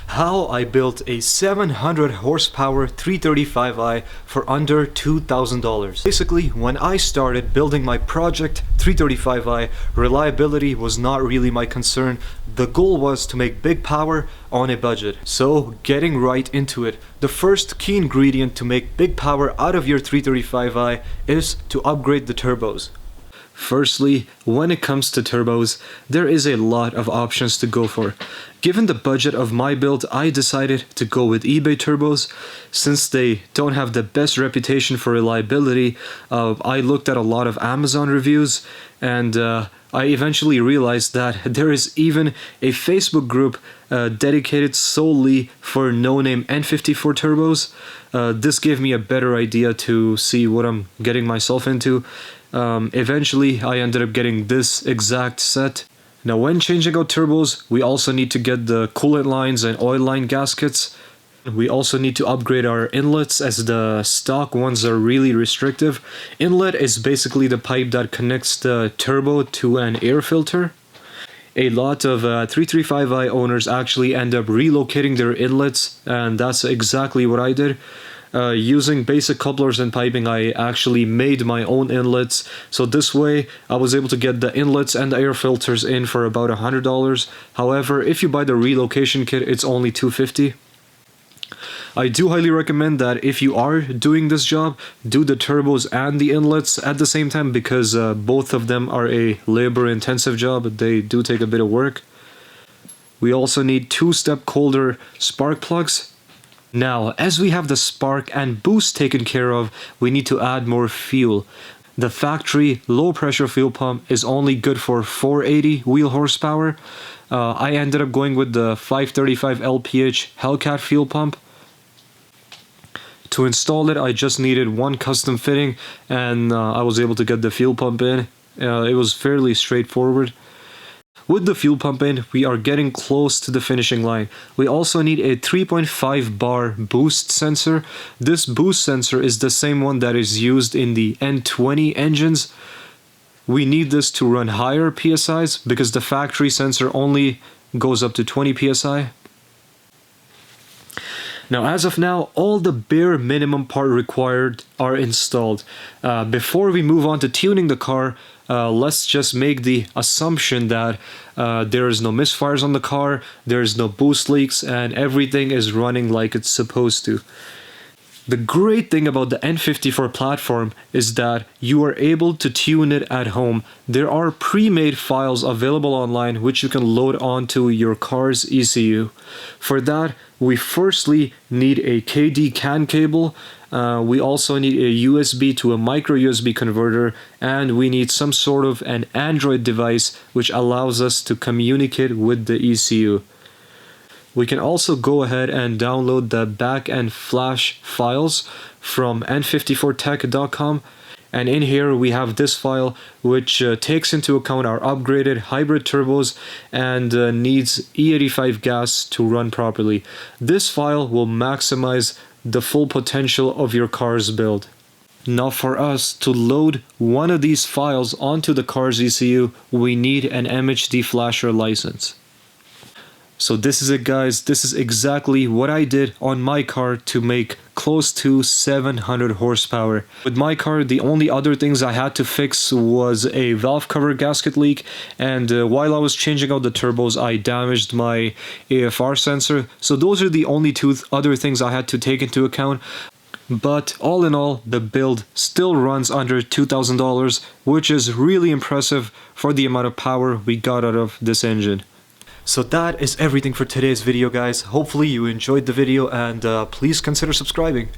how I built a 700 horsepower 335i for under $2,000. Basically, when I started building my project 335i, reliability was not really my concern. The goal was to make big power on a budget. So, getting right into it, the first key ingredient to make big power out of your 335i is to upgrade the turbos. Firstly, when it comes to turbos, there is a lot of options to go for. Given the budget of my build, I decided to go with eBay turbos. Since they don't have the best reputation for reliability, I looked at a lot of Amazon reviews, and I eventually realized that there is even a Facebook group dedicated solely for no-name N54 turbos. This gave me a better idea to see what I'm getting myself into. Eventually, I ended up getting this exact set. Now, when changing out turbos, we also need to get the coolant lines and oil line gaskets. We also need to upgrade our inlets, as the stock ones are really restrictive. Inlet is basically the pipe that connects the turbo to an air filter. A lot of 335i owners actually end up relocating their inlets, and that's exactly what I did. Using basic couplers and piping, I actually made my own inlets, so this way I was able to get the inlets and the air filters in for about $100. However, if you buy the relocation kit, it's only $250. I do highly recommend that if you are doing this job, do the turbos and the inlets at the same time, because both of them are a labor-intensive job. They do take a bit of work. We also need two-step Coulter spark plugs. Now, as we have the spark and boost taken care of, we need to add more fuel. The factory low pressure fuel pump is only good for 480 wheel horsepower. I ended up going with the 535 LPH Hellcat fuel pump. To install it, I just needed one custom fitting, and I was able to get the fuel pump in. It was fairly straightforward. With the fuel pump in, we are getting close to the finishing line. We also need a 3.5 bar boost sensor. This boost sensor is the same one that is used in the N20 engines. We need this to run higher PSIs because the factory sensor only goes up to 20 PSI. Now, as of now, all the bare minimum part required are installed. Before we move on to tuning the car, let's just make the assumption that there is no misfires on the car, there is no boost leaks, and everything is running like it's supposed to. The great thing about the N54 platform is that you are able to tune it at home. There are pre-made files available online which you can load onto your car's ECU. For that, we firstly need a KD CAN cable. We also need a USB to a micro USB converter, and we need some sort of an Android device which allows us to communicate with the ECU. We can also go ahead and download the back-end flash files from n54tech.com, and in here we have this file which takes into account our upgraded hybrid turbos and needs E85 gas to run properly. This file will maximize the full potential of your car's build. Now, for us to load one of these files onto the car's ECU, we need an MHD flasher license. So this is it, guys. This is exactly what I did on my car to make close to 700 horsepower. With my car, the only other things I had to fix was a valve cover gasket leak, and while I was changing out the turbos, I damaged my AFR sensor. So those are the only two other things I had to take into account. But all in all, the build still runs under $2,000, which is really impressive for the amount of power we got out of this engine. So that is everything for today's video, guys. Hopefully you enjoyed the video, and please consider subscribing.